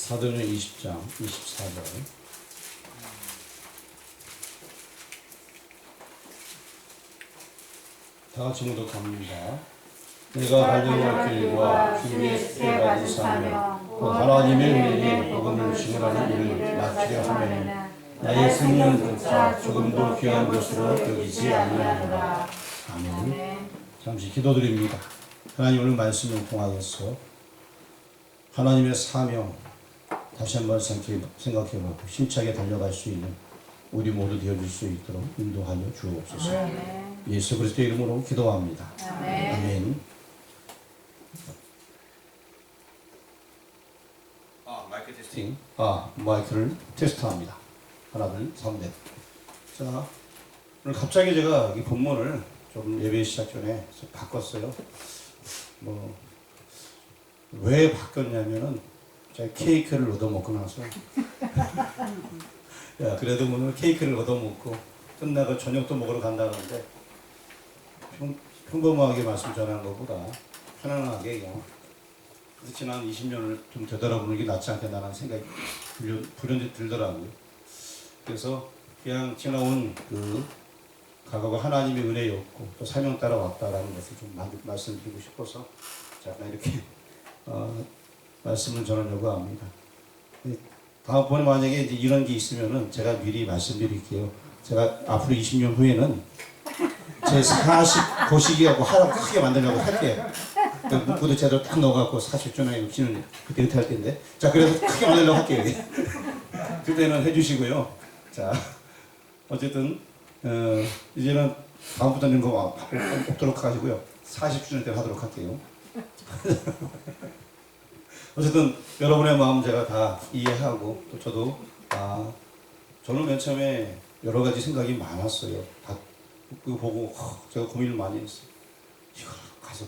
사도행전 20장 24절. 다 같이 모두 갑니다. 내가 달려올 길과 주의 새 받은 사며 또 하나님의 은혜에 복음을 증언하는 이를 맞추려 하면 나의 생명조차 조금도 귀한 것으로 여기지 아니하노라. 아멘. 잠시 기도드립니다. 하나님, 오늘 말씀을 통하여서 하나님의 사명 다시 한번 생각해보고 힘차게 달려갈 수 있는 우리 모두 되어줄 수 있도록 인도하여 주옵소서. 아멘. 예수 그리스도의 이름으로 기도합니다. 아멘. 아멘. 마이크 테스팅. 마이크를 테스트합니다. 하나, 둘, 3대. 자, 오늘 갑자기 제가 이 본문을 좀 예배 시작 전에 바꿨어요. 왜 바꿨냐면은 제가 케이크를 얻어먹고 나서 야, 그래도 오늘 케이크를 얻어먹고 끝나고 저녁도 먹으러 간다는데 평범하게 말씀 전하는 것보다 편안하게 그냥 지난 20년을 좀 되돌아보는 게 낫지 않겠나라는 생각이 불현듯 들더라고요. 그래서 그냥 지나온 그 과거가 하나님의 은혜였고 또 사명 따라 왔다라는 것을 좀 말씀드리고 싶어서 잠깐 이렇게 말씀을 전하려고 합니다. 다음번에 만약에 이제 이런 게 있으면은 제가 미리 말씀드릴게요. 제가 앞으로 20년 후에는 제 40고시기 하고 크게 만들려고 할게요. 문구도 제대로 딱 넣어갖고 40주나 60년 그때 은퇴할 텐데. 자, 그래서 크게 만들려고 할게요. 그때는 해주시고요. 자, 어쨌든 이제는 다음부터는 거 없도록 하시고요. 40주년 때 하도록 할게요. 어쨌든 여러분의 마음 제가 다 이해하고 또 저도 저는 맨 처음에 여러 가지 생각이 많았어요. 다 그거 보고 제가 고민을 많이 했어요. 이걸 가서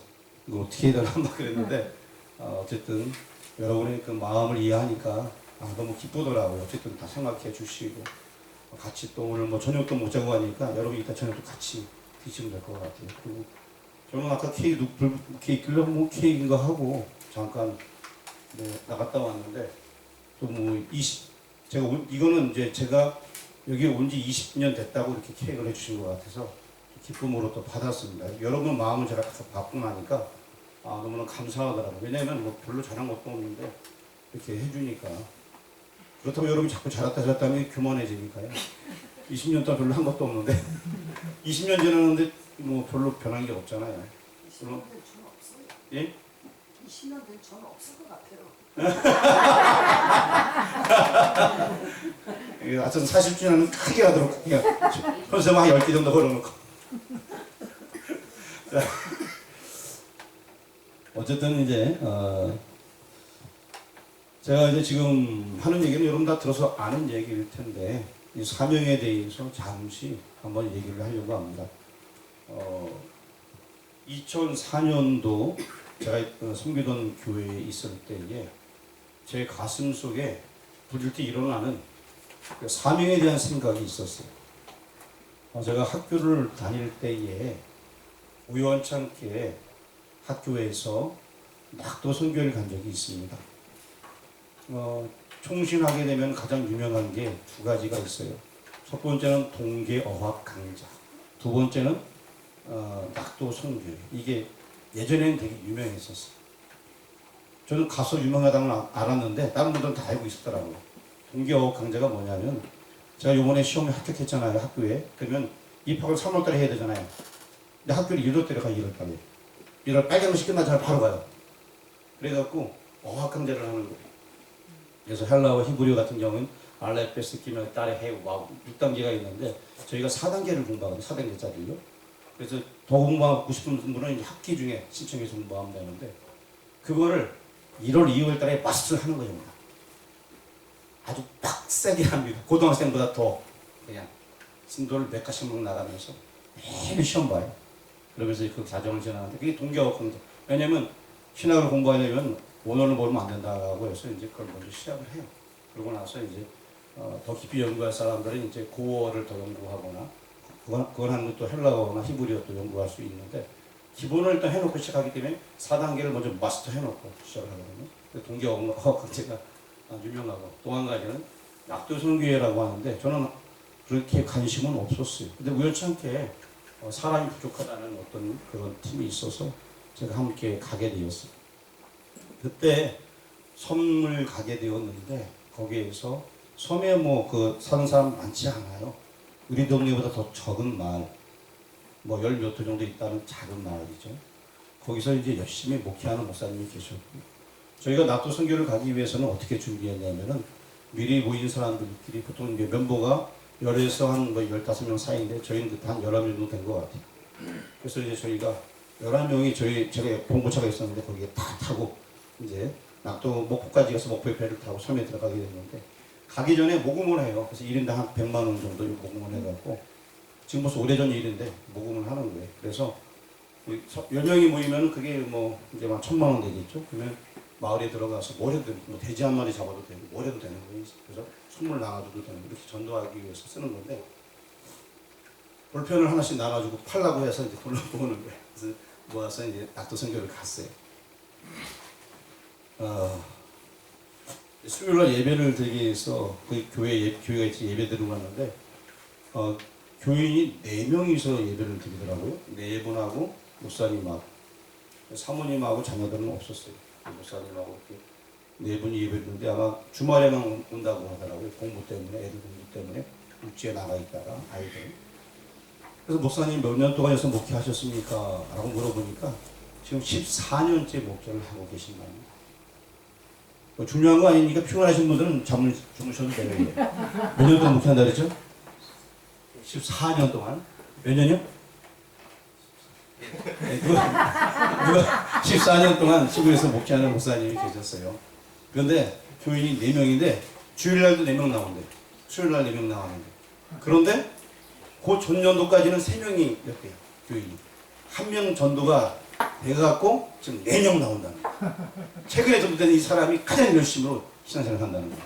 이거 어떻게 해야 되나 막 그랬는데 어쨌든 여러분의 그 마음을 이해하니까 너무 기쁘더라고요. 어쨌든 다 생각해 주시고 같이 또 오늘 뭐 저녁도 못 자고 가니까 여러분이 이따 저녁도 같이 드시면 될 것 같아요. 그리고 저는 아까 케이크를 뭐 케이크인가 하고 잠깐 나갔다 왔는데 또 제가 이거는 이제 제가 여기 온 지 20년 됐다고 이렇게 케이크를 해주신 것 같아서 기쁨으로 또 받았습니다. 여러분 마음을 제가 받고 나니까 너무나 감사하더라고요. 왜냐면 뭐 별로 잘한 것도 없는데 이렇게 해주니까. 그렇다고 여러분이 자꾸 잘했다 하면 교만해지니까요. 20년 동안 별로 한 것도 없는데 20년 지났는데 뭐 별로 변한 게 없잖아요. 20년 된 저는 없어요. 예? 20년 된 저는 없을 것 같아요. 하여튼 40주년은 크게 하도록 그냥 컨셉 한 10개 정도 걸어놓고 자, 어쨌든 이제 제가 이제 지금 하는 얘기는 여러분 다 들어서 아는 얘기일 텐데 이 사명에 대해서 잠시 한번 얘기를 하려고 합니다. 2004년도 제가 섬기던 교회에 있을 때에 제 가슴 속에 부질티 일어나는 그 사명에 대한 생각이 있었어요. 제가 학교를 다닐 때에 우연찮게 학교에서 낙도 선교를 간 적이 있습니다. 총신하게 되면 가장 유명한 게 두 가지가 있어요. 첫 번째는 동계어학 강좌, 두 번째는 낙도 선교. 이게 예전에는 되게 유명했었어요. 저는 가서 유명하다는 걸 알았는데 다른 분들은 다 알고 있었더라고요. 동계어학 강좌가 뭐냐면 제가 요번에 시험에 합격했잖아요. 학교에. 그러면 입학을 3월달에 해야 되잖아요. 근데 학교를 1월달에 가요. 1월달에. 1월 빨간옷이 끝나자마자 바로 가요. 그래갖고 어학 강좌를 하는 거예요. 그래서 헬라어, 히브리어 같은 경우는 알레페스, 기면, 딸의 해우, 6단계가 있는데 저희가 4단계를 공부하거든요. 4단계짜리요. 그래서 더 공부하고 싶은 분들은 학기 중에 신청해서 공부하면 되는데 그거를 1월, 2월 달에 마스터를 하는 겁니다. 아주 빡세게 합니다. 고등학생보다 더 그냥 진도를 몇 가지씩 나가면서 매일 시험 봐요. 그러면서 그 과정을 지나는데 그게 동계어학 강좌. 왜냐면 신학을 공부하려면 원어를 모르면 안 된다고 해서 이제 그걸 먼저 시작을 해요. 그러고 나서 이제 더 깊이 연구할 사람들은 이제 고어를 더 연구하거나 그건 하는 것도 헬라어나 히브리어 또 연구할 수 있는데 기본을 일단 해놓고 시작하기 때문에 4단계를 먼저 마스터 해놓고 시작을 하거든요. 동계어학 강좌가 유명하고 또 한 가지는 낙도선교회라고 하는데 저는 그렇게 관심은 없었어요. 근데 우연찮게 사람이 부족하다는 어떤 그런 팀이 있어서 제가 함께 가게 되었어요. 그때 섬을 가게 되었는데 거기에서 섬에 뭐 그 사는 사람 많지 않아요. 우리 동네보다 더 적은 마을, 뭐 열 몇 호 정도 있다는 작은 마을이죠. 거기서 이제 열심히 목회하는 목사님이 계셨고 저희가 낙도 선교를 가기 위해서는 어떻게 준비했냐면은 미리 모인 사람들끼리 보통 이제 멤버가 10에서 한 뭐 15명 사이인데 저희는 그때 한 11명 정도 된 것 같아요. 그래서 이제 저희가 11명이 제가 봉고차가 있었는데 거기에 다 타고 이제 낙도 목포까지 가서 목포에 배를 타고 섬에 들어가게 됐는데 가기 전에 모금을 해요. 그래서 1인당 한 100만 원 정도 모금을 해갖고 지금 벌써 오래전 일인데 모금을 하는 거예요. 그래서 10명이 모이면 그게 뭐 이제 막 1000만 원 되겠죠. 그러면 마을에 들어가서 뭐래도 뭐 돼지 한 마리 잡아도 되고 뭐래도 되는 거예요. 그래서 선물 나눠줘도 되는 거 이렇게 전도하기 위해서 쓰는 건데 볼펜을 하나씩 나눠주고 팔라고 해서 이제 돈을 모으는 거예요. 그래서 모아서 이제 낙도 선교를 갔어요. 수요일날 예배를 드리기 위해서 그 교회가 있지 예배 드리고 갔는데 교인이 4명이서 예배를 드리더라고요. 4분하고 목사님하고 사모님하고 자녀들은 없었어요. 목사님하고 이렇게 4분이 예배를 드는데 아마 주말에만 온다고 하더라고요. 공부 때문에 애들 공부 때문에 육지에 나가 있다가 아이들. 그래서 목사님 몇 년 동안 여기서 목회하셨습니까? 라고 물어보니까 지금 14년째 목회를 하고 계신답니다. 뭐 중요한 거 아니니까 피곤하신 분들은 잠을 주무셔도 돼요. 몇 년 동안 목회한다 그랬죠? 14년 동안. 몇 년이요? 네, 누가 14년 동안 시골에서 목회하는 목사님이 계셨어요. 그런데 교인이 4명인데 주일날도 4명 나온대. 수요일날 4명 나왔는데. 그런데 그 전년도까지는 3명이 였대요. 교인이. 한 명 전도가 돼갖고 지금 4명 나온다는 거예요. 최근에 전도된 이 사람이 가장 열심으로 신앙생활을 한다는 거예요.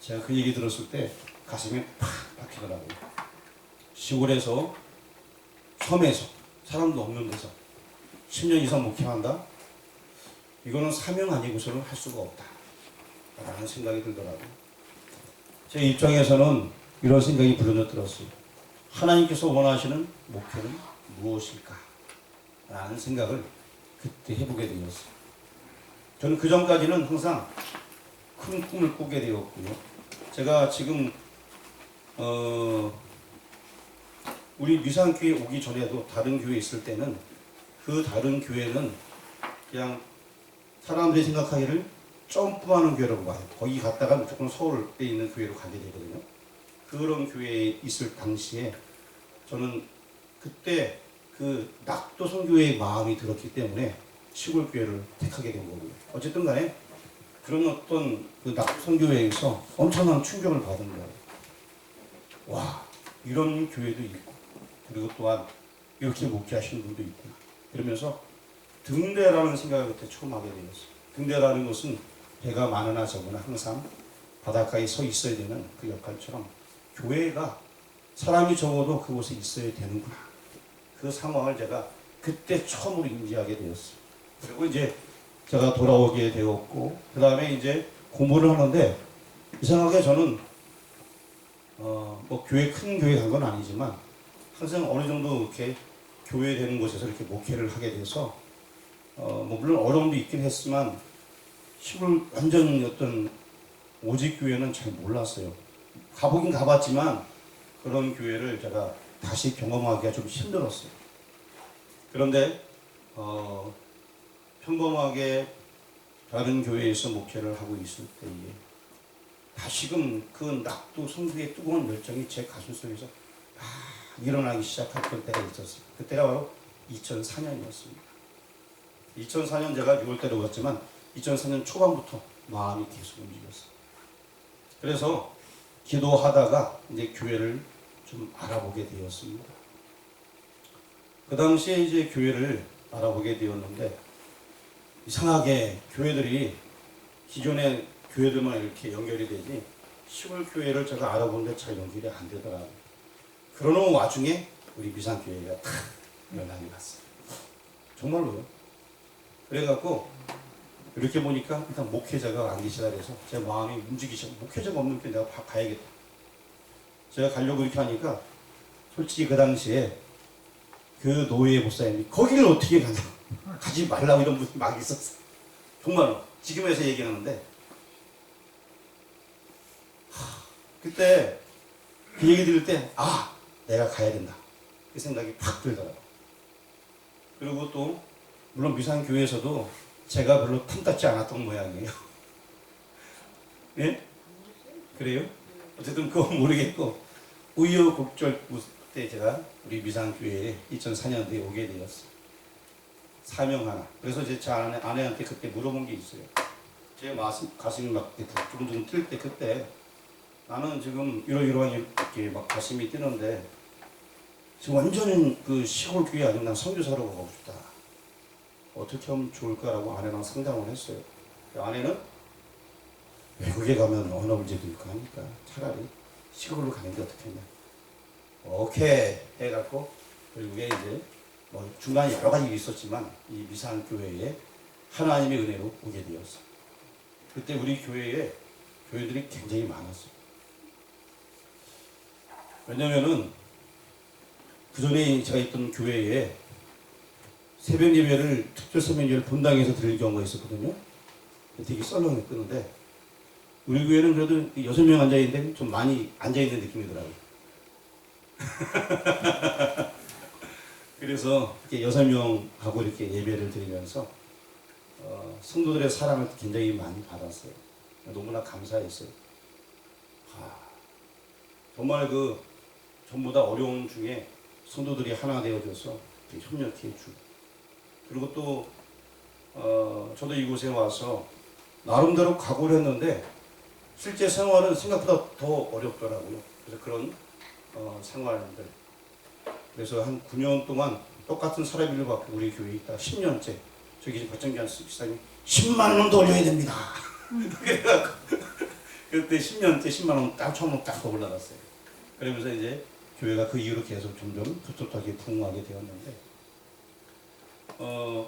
제가 그 얘기 들었을 때 가슴이 팍 박히더라고요. 시골에서 섬에서 사람도 없는 데서 10년 이상 목회한다? 이거는 사명 아니고서는 할 수가 없다 라는 생각이 들더라고요. 제 입장에서는 이런 생각이 불현듯 들었어요. 하나님께서 원하시는 목표는 무엇일까? 라는 생각을 그때 해보게 되었어요. 저는 그 전까지는 항상 큰 꿈을 꾸게 되었고요. 제가 지금 우리 미상교회 오기 전에도 다른 교회에 있을 때는 그 다른 교회는 그냥 사람들이 생각하기를 점프하는 교회라고 봐요. 거기 갔다가 무조건 서울에 있는 교회로 가게 되거든요. 그런 교회에 있을 당시에 저는 그때 그 낙도 선교회의 마음이 들었기 때문에 시골 교회를 택하게 된 거고요. 어쨌든 간에 그런 어떤 그 낙도 선교회에서 엄청난 충격을 받은 거예요. 와, 이런 교회도 있고 그리고 또한 이렇게 목회하시는 분도 있구나. 그러면서 등대라는 생각을 그때 처음 하게 되었어요. 등대라는 것은 배가 많으나 적으나 항상 바닷가에 서 있어야 되는 그 역할처럼 교회가 사람이 적어도 그곳에 있어야 되는구나. 그 상황을 제가 그때 처음으로 인지하게 되었어요. 그리고 이제 제가 돌아오게 되었고 그 다음에 이제 공부를 하는데 이상하게 저는 뭐 큰 교회 간 건 아니지만 항상 어느 정도 이렇게 교회 되는 곳에서 이렇게 목회를 하게 돼서 뭐 물론 어려움도 있긴 했지만 시골 완전 어떤 오직 교회는 잘 몰랐어요. 가보긴 가봤지만 그런 교회를 제가 다시 경험하기가 좀 힘들었어요. 그런데 평범하게 다른 교회에서 목회를 하고 있을 때에 다시금 그 낙도 선교의 뜨거운 열정이 제 가슴속에서 일어나기 시작했던 때가 있었어요. 그때가 바로 2004년이었습니다. 2004년 제가 6월달에 왔지만 2004년 초반부터 마음이 계속 움직였어요. 그래서 기도하다가 이제 교회를 좀 알아보게 되었습니다. 그 당시에 이제 교회를 알아보게 되었는데 이상하게 교회들이 기존의 교회들만 이렇게 연결이 되지 시골 교회를 제가 알아보는데 잘 연결이 안 되더라고요. 그러는 와중에 우리 미상교회가 탁 연락이 왔어요. 정말로요. 그래갖고 이렇게 보니까 일단 목회자가 안 계시다 그래서 제 마음이 움직이셔. 목회자가 없는 게 내가 가야겠다. 제가 가려고 이렇게 하니까 솔직히 그 당시에 그 노예 목사님이 거기를 어떻게 가냐. 가지 말라고 이런 분이 막 있었어. 정말로. 지금에서 얘기하는데 그때 그 얘기 들을 때 내가 가야 된다. 그 생각이 팍 들더라고. 그리고 또 물론 미산교회에서도 제가 별로 탐탁지 않았던 모양이에요. 예? 그래요? 어쨌든 그건 모르겠고 우여곡절 때 제가 우리 미산교회에 2004년도에 오게 되었어요. 사명 하나. 그래서 제 아내한테 그때 물어본 게 있어요. 제 가슴이 막 둥둥 뛸 때 그때 나는 지금 이러이러한 이렇게 막 가슴이 뛰는데 지금 완전히 그 시골 교회 아니면 난 선교사로 가고 싶다. 어떻게 하면 좋을까라고 아내랑 상담을 했어요. 아내는 외국에 가면 언어 문제도 있고 하니까 차라리 시골로 가는 게 어떻겠냐. 오케이 해갖고 결국에 이제 뭐 중간에 여러 가지 일이 있었지만 이 미산교회에 하나님의 은혜로 오게 되었어. 그때 우리 교회에 교회들이 굉장히 많았어요. 왜냐면은 그 전에 제가 있던 교회에 새벽 예배를 특별 새벽 예배를 본당에서 드릴 경우가 있었거든요. 되게 썰렁했는데 우리 교회는 그래도 6명 앉아 있는데 좀 많이 앉아 있는 느낌이더라고요. 그래서 이렇게 6명하고 이렇게 예배를 드리면서 성도들의 사랑을 굉장히 많이 받았어요. 너무나 감사했어요. 정말 그 전부 다 어려움 중에 성도들이 하나 되어줘서 협력해 주고 그리고 또 저도 이곳에 와서 나름대로 각오를 했는데 실제 생활은 생각보다 더 어렵더라고요. 그래서 그런 생활들 그래서 한 9년 동안 똑같은 사례비를 받고 우리 교회에 있다 10년째 저기 지금 박정기한 집사님이 10만 원 더 올려야 됩니다. 그래갖고 그때 10년째 10만 원 딱 처음으로 딱 더 올라갔어요. 그러면서 이제 교회가 그 이후로 계속 점점 풋풋하게 부흥하게 되었는데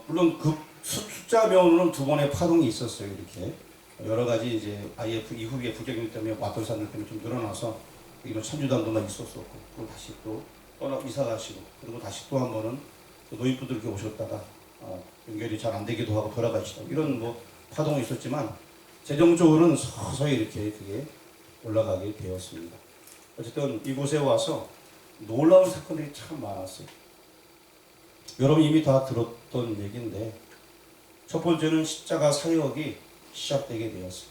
물론 그 숫자면으로는 2번의 파동이 있었어요. 이렇게 여러 가지 이제 IF 이후에 부작용 때문에 왔던 사람들 때문에 좀 늘어나서 이런 천주단도만 있었었고 그리고 다시 또 떠나 이사 가시고 그리고 다시 또 한 번은 노인분들 이렇게 오셨다가 연결이 잘 안 되기도 하고 돌아가시고 이런 뭐 파동이 있었지만 재정적으로는 서서히 이렇게 그게 올라가게 되었습니다. 어쨌든 이곳에 와서 놀라운 사건들이 참 많았어요. 여러분 이미 다 들었던 얘기인데 첫 번째는 십자가 사역이 시작되게 되었어요.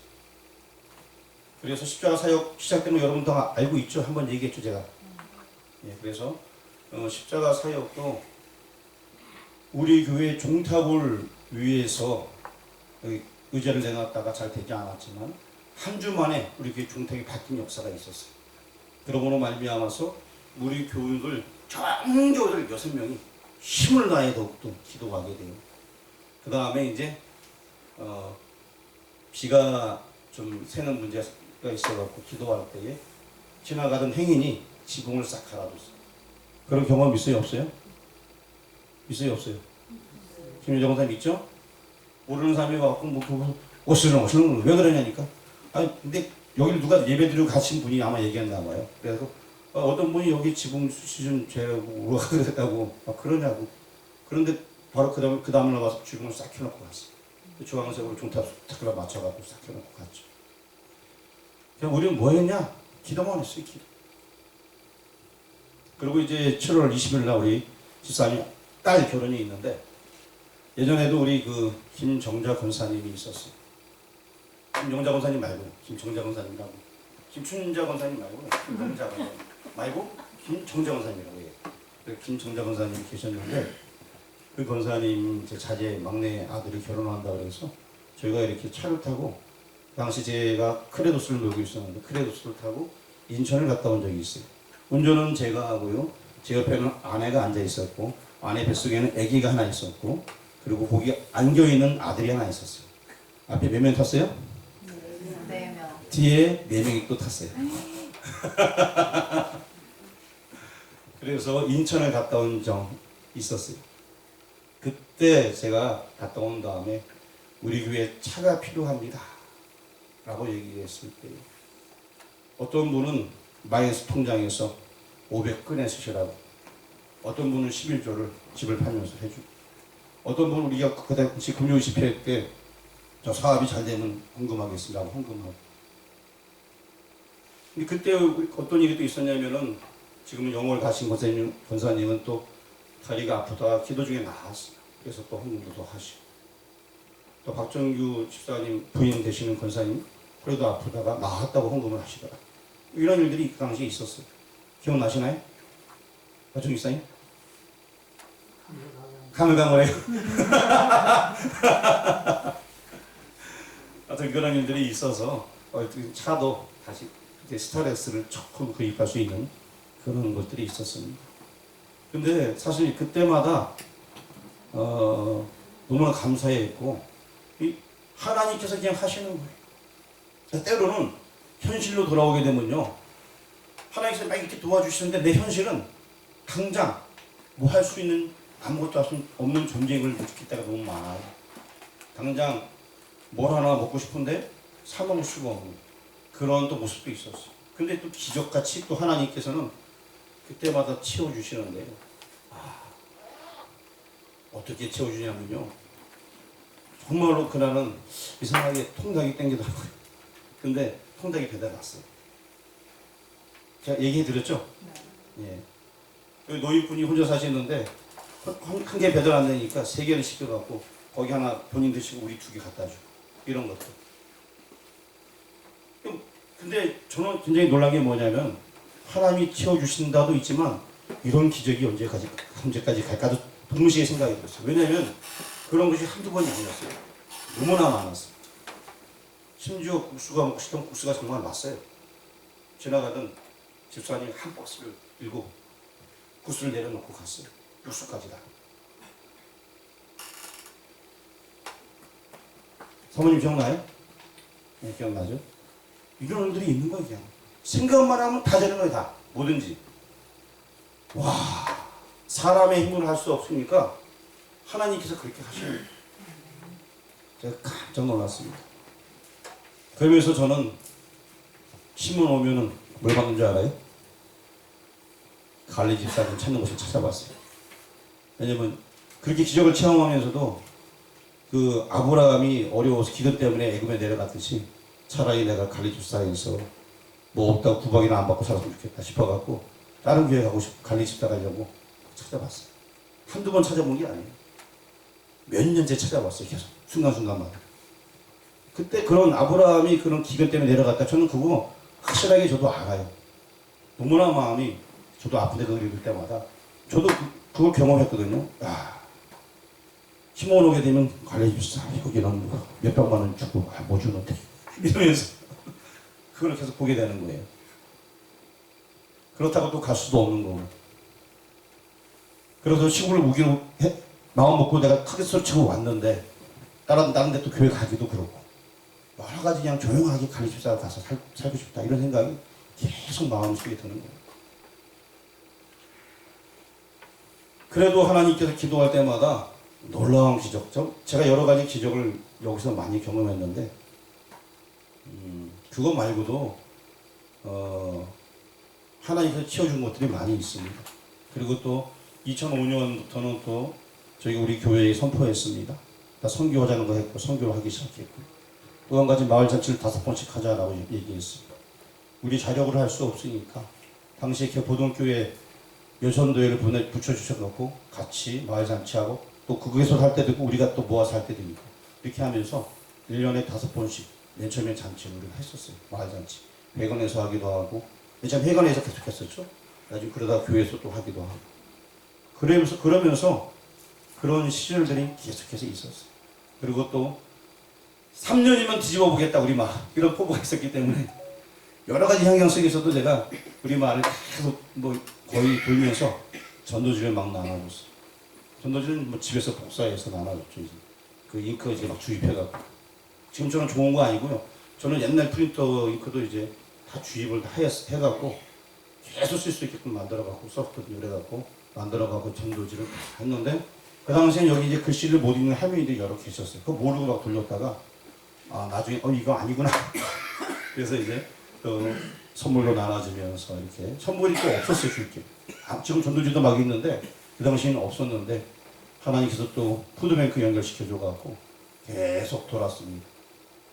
그래서 십자가 사역 시작되는 거 여러분 다 알고 있죠? 한번 얘기했죠 제가. 그래서 십자가 사역도 우리 교회 종탑을 위해서 의자를 내놨다가 잘 되지 않았지만 한 주 만에 우리 교회 종탑이 바뀐 역사가 있었어요. 그러므로 말미암아서 우리 교인들 전교들 6명이 힘을 다해 더욱더 기도하게 돼요. 그 다음에 이제 비가 좀 새는 문제가 있어갖고 기도할 때에 지나가던 행인이 지붕을 싹 갈아줬어요. 그런 경험 있어요? 없어요? 있어요? 없어요? 김유정 사람 있죠? 모르는 사람이 와갖고 뭐 오시는 왜 그러냐니까. 아니 근데 여기를 누가 예배드리고 가신 분이 아마 얘기했나 봐요. 그래서 어떤 분이 여기 지붕 수준 재고 그랬다고 그러냐고. 그런데 바로 그 다음날 와서 지붕을 싹 켜놓고 갔어요. 주황색으로 종탑 탁 맞춰갖고 싹 켜놓고 갔죠. 그냥 우리는 뭐 했냐? 기도만 했어요. 기도. 그리고 이제 7월 20일 날 우리 집사님 딸 결혼이 있는데 예전에도 우리 그 김정자 권사님이 있었어요. 김정자 권사님 말고 김정자 권사님이라고 김춘자 권사님 말고 김정자 권사님 말고 김정자 권사님이라고 해요. 김정자 권사님이 계셨는데 그 권사님 제 자제 막내 아들이 결혼한다 그래서 저희가 이렇게 차를 타고 당시 제가 크레도스를 놀고 있었는데 크레도스를 타고 인천을 갔다 온 적이 있어요. 운전은 제가 하고요. 제 옆에는 아내가 앉아 있었고 아내 뱃속에는 아기가 하나 있었고 그리고 거기 안겨있는 아들이 하나 있었어요. 앞에 몇 명 탔어요? 4명. 뒤에 4명이 또 탔어요. 그래서 인천을 갔다 온 적 있었어요. 그때 제가 갔다 온 다음에 우리 교회에 차가 필요합니다 라고 얘기했을 때 어떤 분은 마이너스 통장에서 500 꺼내쓰시라고, 어떤 분은 11조를 집을 팔면서 해주고, 어떤 분은 우리가 그 당시 금요 집회 때 저 사업이 잘 되면 헌금하겠습니다고 헌금하고. 근데 그때 어떤 일이 또 있었냐면은 지금 영월 가신 권사님은 또 다리가 아프다가 기도 중에 나았어요. 그래서 또 헌금도 더 하시고, 또 박정규 집사님 부인 되시는 권사님 그래도 아프다가 나았다고 헌금을 하시더라. 이런 일들이 그 당시에 있었어요. 기억나시나요? 박정규 집사님? 가물가물해요. 하여튼 그런 일들이 있어서 차도 다시 스트레스를 조금 구입할 수 있는 그런 것들이 있었습니다. 근데 사실 그때마다 너무나 감사했고 하나님께서 그냥 하시는 거예요. 때로는 현실로 돌아오게 되면요, 하나님께서 막 이렇게 도와주시는데 내 현실은 당장 뭐 할 수 있는 아무것도 할 수 없는 존재임을 느낄 때가 너무 많아요. 당장 뭘 하나 먹고 싶은데 사 먹을 수가 없는 그런 또 모습도 있었어요. 근데 또 기적같이 또 하나님께서는 그때마다 채워주시는데요. 어떻게 채워주냐면요, 정말로 그날은 이상하게 통닭이 땡기더라고요. 근데 통닭이 배달 왔어요. 제가 얘기해 드렸죠? 예. 여기 노인분이 혼자 사시는데 한 개 배달 안 되니까 3개를 시켜갖고 거기 하나 본인 드시고 우리 2개 갖다 주고 이런 것들. 근데 저는 굉장히 놀란 게 뭐냐면 하나님이 채워주신다도 있지만 이런 기적이 언제까지 갈까도 동시에 생각이 들었어요. 왜냐하면 그런 것이 한두 번이 아니었어요. 너무나 많았어요. 심지어 국수가 먹고 싶던 국수가 정말 났어요. 지나가던 집사님이 한 박스를 들고 국수를 내려놓고 갔어요. 육수까지 다. 사모님 기억나요? 네, 기억나죠? 이런 일들이 있는 거예요. 그냥 생각만 하면 다 되는 거예요. 다 뭐든지. 와, 사람의 힘으로 할 수 없으니까 하나님께서 그렇게 하시는 거예요. 제가 깜짝 놀랐습니다. 그러면서 저는 신문 오면은 뭘 받는 줄 알아요? 갈리 집사님 찾는 곳을 찾아봤어요. 왜냐면 그렇게 기적을 체험하면서도 그 아브라함이 어려워서 기도 때문에 애굽에 내려갔듯이 차라리 내가 갈리 집사에서 뭐 없다고 구박이나 안 받고 살았으면 좋겠다 싶어갖고 다른 교회 가고 싶고 갈리 집사 가려고 찾아봤어요. 한두 번 찾아본 게 아니에요. 몇 년째 찾아봤어요. 계속 순간순간마다. 그때 그런 아브라함이 그런 기근 때문에 내려갔다. 저는 그거 확실하게 저도 알아요. 너무나 마음이 저도 아픈데 그걸 읽을 때마다 저도 그걸 경험했거든요. 야, 힘을 오게 되면 관리주사 여기는 몇백만 원 주고 뭐 주는데 이러면서 그걸 계속 보게 되는 거예요. 그렇다고 또 갈 수도 없는 거고. 그래서 시골을 오기로 마음 먹고 내가 크게 소리치고 왔는데 다른 데 또 교회 가기도 그렇고 여러 가지 그냥 조용하게 관리주사 가서 살고 싶다 이런 생각이 계속 마음속에 드는 거예요. 그래도 하나님께서 기도할 때마다 놀라운 기적, 제가 여러 가지 기적을 여기서 많이 경험했는데 그거 말고도 하나님께서 치워준 것들이 많이 있습니다. 그리고 또 2005년부터는 또 저희가 우리 교회에 선포했습니다. 다 선교하자는 거 했고 선교를 하기 시작했고 또 한 가지 마을 잔치를 5번씩 하자라고 얘기했습니다. 우리 자력으로 할 수 없으니까 당시에 보동교회 여선도회를 붙여주셔갖고 같이 마을 잔치하고 또 그거에서 할 때도 있고 우리가 또 모아서 할 때도 있고 이렇게 하면서 1년에 5번씩 맨 처음에 잔치를 우리가 했었어요. 마을 잔치. 회관에서 하기도 하고 맨 처음 회관에서 계속 했었죠. 나중에 그러다가 교회에서 또 하기도 하고 그러면서 그런 시절들이 계속해서 있었어요. 그리고 또 3년이면 뒤집어 보겠다 우리 마을 이런 포부가 있었기 때문에 여러 가지 형경 속에서도 제가 우리 마을을 계속 뭐 거의 돌면서 전도지를 막 나눠줬어요. 전도지는 뭐 집에서 복사해서 나눠줬죠. 이제. 그 잉크 이제 막 주입해갖고. 지금처럼 좋은 거 아니고요. 저는 옛날 프린터 잉크도 이제 다 주입을 다 해갖고 계속 쓸 수 있게끔 만들어갖고 소프트도 요래갖고 만들어갖고 전도지를 다 했는데 그 당시엔 여기 이제 글씨를 못 읽는 할머니들이 여러 계셨어요. 그거 모르고 막 돌렸다가 나중에 이거 아니구나. 그래서 이제 선물로 나눠주면서 이렇게 선물이 또 없었어요, 줄게. 지금 전도지도 막 있는데 그 당시에는 없었는데 하나님께서 또 푸드뱅크 연결시켜줘 갖고 계속 돌았습니다.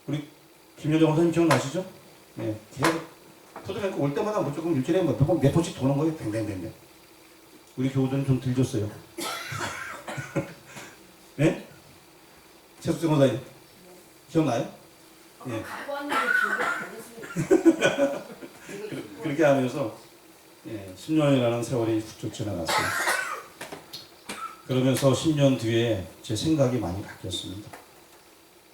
우리 김여정 선생님 기억나시죠? 네, 계속 푸드뱅크 올 때마다 무조건 일주일에 몇 번씩 도는 거예요, 뱅뱅뱅뱅. 우리 교우들은 좀 들렸어요. 네? 최숙재 권사님 기억나요? 예. 갖고 왔는데 기억이 안 나서. 그렇게 하면서 10년이라는 세월이 훌쩍 지나갔어요. 그러면서 10년 뒤에 제 생각이 많이 바뀌었습니다.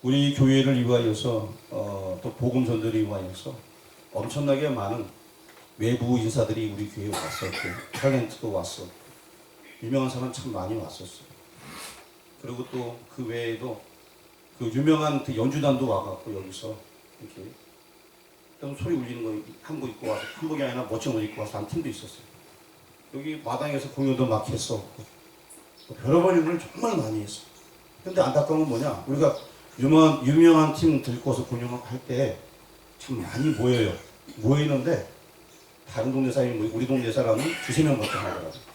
우리 교회를 위하여서 또 복음 전도를 위하여서 엄청나게 많은 외부 인사들이 우리 교회에 왔었고 탤런트도 왔었고 유명한 사람 참 많이 왔었어요. 그리고 또 그 외에도 그 유명한 그 연주단도 와갖고 여기서 이렇게 좀 소리 울리는 거 한복 입고 와서 한복이 아니라 멋진 옷 입고 와서 한 팀도 있었어요. 여기 마당에서 공연도 막 했었고 여러 번 일을 정말 많이 했어요. 근데 안타까운 건 뭐냐, 우리가 유명한 팀 들고서 공연을 할 때 참 많이 모여요. 모이는데 다른 동네 사람이 우리 동네 사람은 두세 명밖에 안 하더라고요.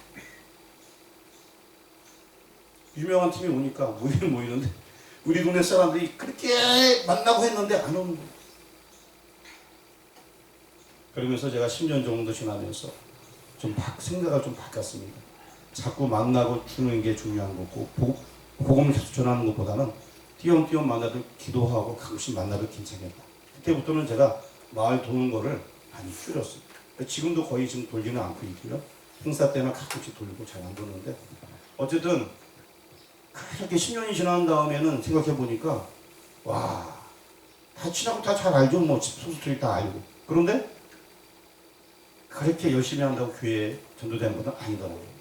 유명한 팀이 오니까 모이는데 우리 동네 사람들이 그렇게 만나고 했는데 안 오는 거예요. 그러면서 제가 10년 정도 지나면서 생각을 좀 바꿨습니다. 자꾸 만나고 주는 게 중요한 거고 복음을 계속 전하는 것보다는 띄엄띄엄 만나도 기도하고 가끔씩 만나도 괜찮겠다. 그때부터는 제가 마을 도는 거를 많이 줄였어요. 지금도 거의 지금 돌지는 않고 있고요. 행사 때나 가끔씩 돌고 잘 안 도는데 어쨌든 그렇게 10년이 지난 다음에는 생각해 보니까 다 친하고 다 잘 알죠. 뭐 소수들이 다 알고. 그런데 그렇게 열심히 한다고 교회에 전도되는 것은 아니더라고요.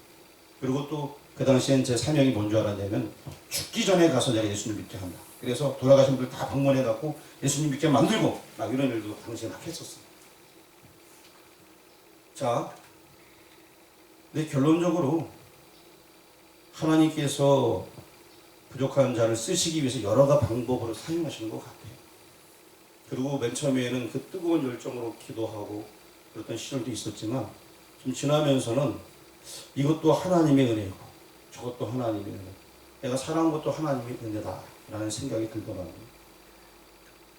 그리고 또 그 당시엔 제 사명이 뭔 줄 알았냐면 죽기 전에 가서 내가 예수님 믿게 한다. 그래서 돌아가신 분들 다 방문해갖고 예수님 믿게 만들고 막 이런 일도 당시에 막 했었어요. 자, 근데 결론적으로 하나님께서 부족한 자를 쓰시기 위해서 여러 가지 방법으로 사용하시는 것 같아요. 그리고 맨 처음에는 그 뜨거운 열정으로 기도하고 그랬던 시절도 있었지만 좀 지나면서는 이것도 하나님의 은혜고 저것도 하나님의 은혜, 내가 살아온 것도 하나님의 은혜다 라는 생각이 들더라고요.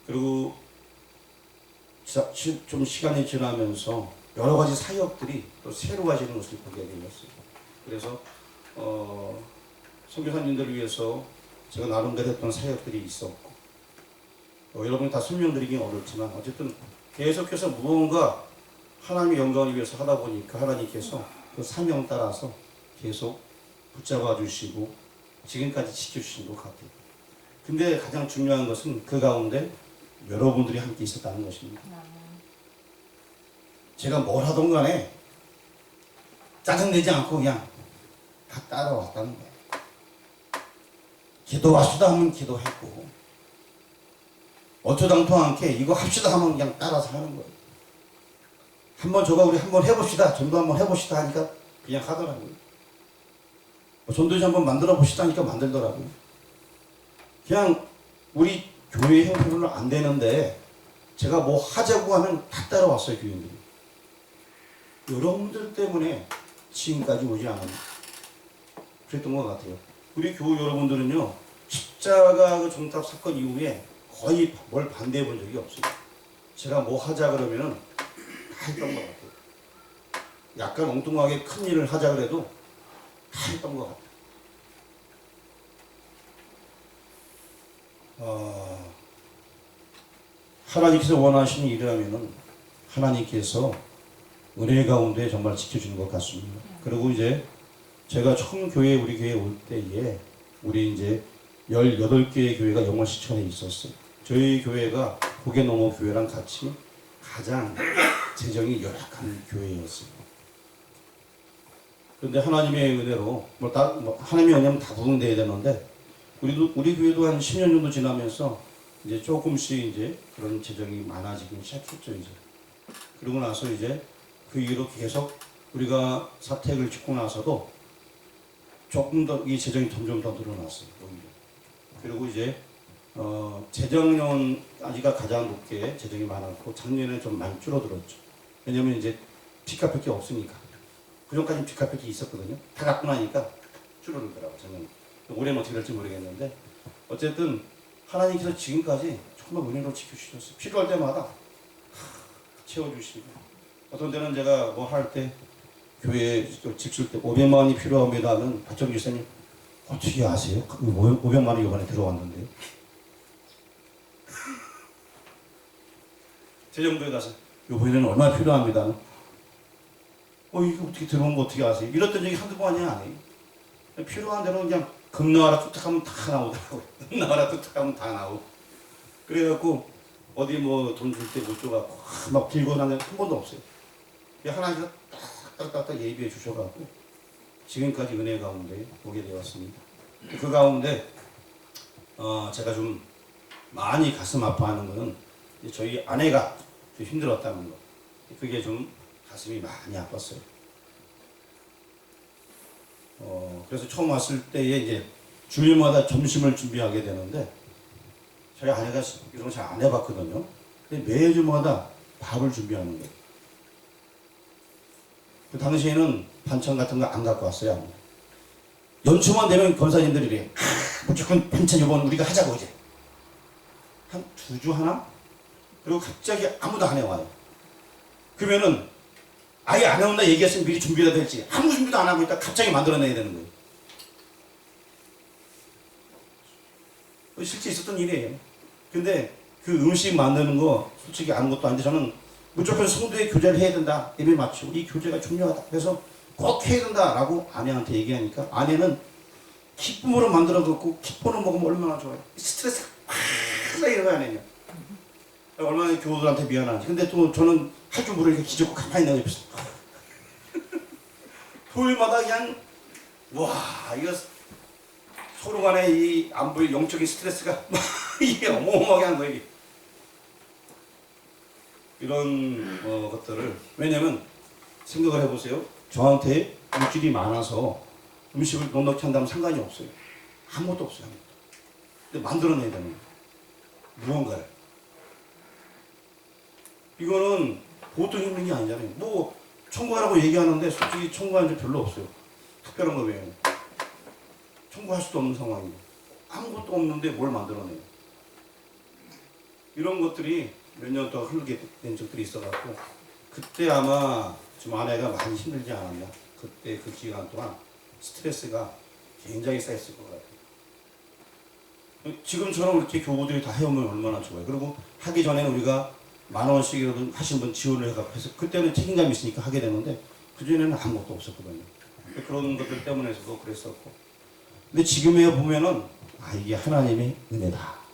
그리고 좀 시간이 지나면서 여러 가지 사역들이 또 새로워지는 것을 보게 되었어요. 그래서 선교사님들을 위해서 제가 나름대로 했던 사역들이 있었고 여러분이 다 설명드리긴 어렵지만 어쨌든 계속해서 무언가 하나님의 영광을 위해서 하다 보니까 하나님께서 그 사명 따라서 계속 붙잡아 주시고 지금까지 지켜주신 것 같아요. 근데 가장 중요한 것은 그 가운데 여러분들이 함께 있었다는 것입니다. 제가 뭘 하던 간에 짜증내지 않고 그냥 다 따라왔다는 거예요. 기도합시다 하면 기도했고 어쩌당토 않게 이거 합시다 하면 그냥 따라서 하는 거예요. 우리 한번 해봅시다. 전도 한번 해봅시다 하니까 그냥 하더라고요. 전도지 한번 만들어 봅시다 하니까 만들더라고요. 그냥 우리 교회 형편으로 안 되는데 제가 뭐 하자고 하면 다 따라왔어요, 교인들이. 여러분들 때문에 지금까지 오지 않았나 그랬던 것 같아요. 우리 교우 여러분들은요, 십자가 그 종탑 사건 이후에 거의 뭘 반대해 본 적이 없어요. 제가 뭐 하자 그러면은 다 했던 것 같아요. 약간 엉뚱하게 큰 일을 하자 그래도 다 했던 것 같아요. 하나님께서 원하시는 일이라면은 하나님께서 은혜 가운데 정말 지켜주는 것 같습니다. 그리고 이제 제가 처음 우리 교회에 올 때에 우리 이제 18개의 교회가 영월시청에 있었어요. 저희 교회가 고개농어 교회랑 같이 가장 재정이 열악한 교회였어요. 그런데 하나님의 은혜로 하나님의 은혜는 다 부응돼야 되는데 우리 교회도 한 10년 정도 지나면서 이제 조금씩 이제 그런 재정이 많아지기 시작했죠, 이제. 그러고 나서 이제 그 이후로 계속 우리가 사택을 짓고 나서도 조금 더 이 재정이 점점 더 늘어났어요. 오히려. 그리고 이제 재정연까지가 가장 높게 재정이 많았고 작년에 좀 많이 줄어들었죠. 왜냐면 이제 빚 갚을 게 없으니까. 그전까지는 빚 갚을 게 있었거든요. 다 갚고 나니까 줄어들더라고요. 작년. 올해는 어떻게 될지 모르겠는데 어쨌든 하나님께서 지금까지 정말 은혜로 지켜주셨어요. 필요할 때마다 채워주시고 어떤 때는 제가 뭐 할 때 교회 직술 때 500만 원이 필요합니다는 박정규 교사님 어떻게 아세요? 500만 원이 이번에 들어왔는데요. 재정부에 가서 이번에는 얼마 필요합니다. 이게 어떻게 들어온 거 어떻게 아세요? 이랬던 적이 한두 번이 아니에요. 필요한 대로 그냥 금나와라 뚝딱하면 다 나오더라고요. 금나와라 뚝딱하면 다 나오고. 그래갖고 어디 뭐 돈 줄 때 못 줘갖고 막 빌고 나는 한 번도 없어요. 하나님께서 딱딱딱 예비해 주셔갖고 지금까지 은혜 가운데 오게 되었습니다. 그 가운데 제가 좀 많이 가슴 아파하는 거는 저희 아내가 좀 힘들었다는 거. 그게 좀 가슴이 많이 아팠어요. 그래서 처음 왔을 때에 이제 주일마다 점심을 준비하게 되는데 저희 아내가 이런 거 잘 안 해봤거든요. 근데 매주마다 밥을 준비하는 거예요. 그 당시에는 반찬 같은 거 안 갖고 왔어요. 연초만 되면 권사님들이 이래. 무조건 반찬 이번 우리가 하자고 이제. 한 2주 하나? 그리고 갑자기 아무도 안 해와요. 그러면은 아예 안 해온다 얘기했으면 미리 준비가 될지 아무 준비도 안 하고 있다 갑자기 만들어내야 되는 거예요. 실제 있었던 일이에요. 근데 그 음식 만드는 거 솔직히 아무것도 아닌데 저는 무조건 성도의 교제를 해야 된다. 예배 맞추고 이 교제가 중요하다. 그래서 꼭 해야 된다라고 아내한테 얘기하니까 아내는 기쁨으로 만들어 갖고 기쁨으로 먹으면 얼마나 좋아요. 스트레스가 팍 쌓이는 거야 아내는. 얼마나 교우들한테 미안한지. 근데 또 저는 할 줄 모르니까 기죽고 가만히 있는 옆에서 토요일마다 그냥 와 이거 서로 간에 이 안 보일 영적인 스트레스가 이게 어마어마하게 한 거예요. 이런 것들을 왜냐면 생각을 해보세요. 저한테 물질이 많아서 음식을 넉넉히 한다면 상관이 없어요. 아무것도 없어요. 아무것도. 근데 만들어내야 되는 거예요. 무언가를. 이거는 보통 힘든 게 아니잖아요. 뭐 청구하라고 얘기하는데 솔직히 청구하는 게 별로 없어요. 특별한 거 외에는. 청구할 수도 없는 상황이고 아무것도 없는데 뭘 만들어내요. 이런 것들이 몇 년 동안 흐르게 된 적들이 있어갖고 그때 아마 좀 아내가 많이 힘들지 않았나. 그때 그 기간 동안 스트레스가 굉장히 쌓였을 것 같아요. 지금처럼 이렇게 교우들이 다 해오면 얼마나 좋아요. 그리고 하기 전에는 우리가 10,000원씩이라도 하신 분 지원을 해서 그때는 책임감이 있으니까 하게 되는데 그전에는 아무것도 없었거든요. 그런 것들 때문에서도 그랬었고 근데 지금에 보면은 이게 하나님의 은혜다.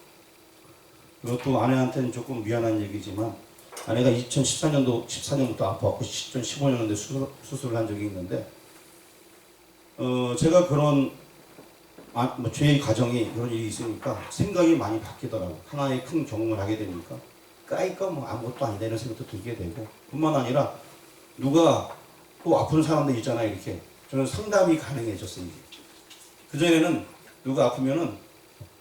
이것도 아내한테는 조금 미안한 얘기지만 아내가 14년부터 아파갖고 2015년도에 수술을 한 적이 있는데 제가 그런 저희 가정이 그런 일이 있으니까 생각이 많이 바뀌더라고요. 하나의 큰 경험을 하게 되니까 까이까 뭐 아무것도 아니다 이런 생각도 들게 되고 뿐만 아니라 누가 또 아픈 사람들 있잖아요. 이렇게 저는 상담이 가능해졌어요. 그전에는 누가 아프면은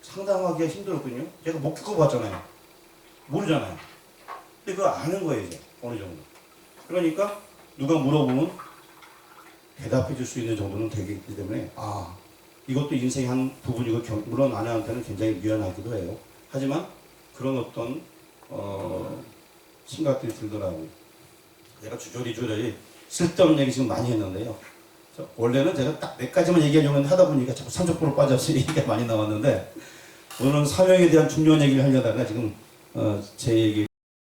상담하기가 힘들었거든요. 제가 못 겪어봤잖아요. 모르잖아요. 근데 그거 아는 거예요, 이제. 어느 정도. 그러니까 누가 물어보면 대답해 줄 수 있는 정도는 되기 때문에 이것도 인생의 한 부분이고 물론 아내한테는 굉장히 미안하기도 해요. 하지만 그런 어떤 생각들이 들더라고요. 내가 주저리 쓸데없는 얘기 지금 많이 했는데요. 원래는 제가 딱 몇 가지만 얘기하려고 했는데 하다 보니까 자꾸 30% 빠져서 얘기가 많이 나왔는데 오늘은 사명에 대한 중요한 얘기를 하려다가 지금 제 얘기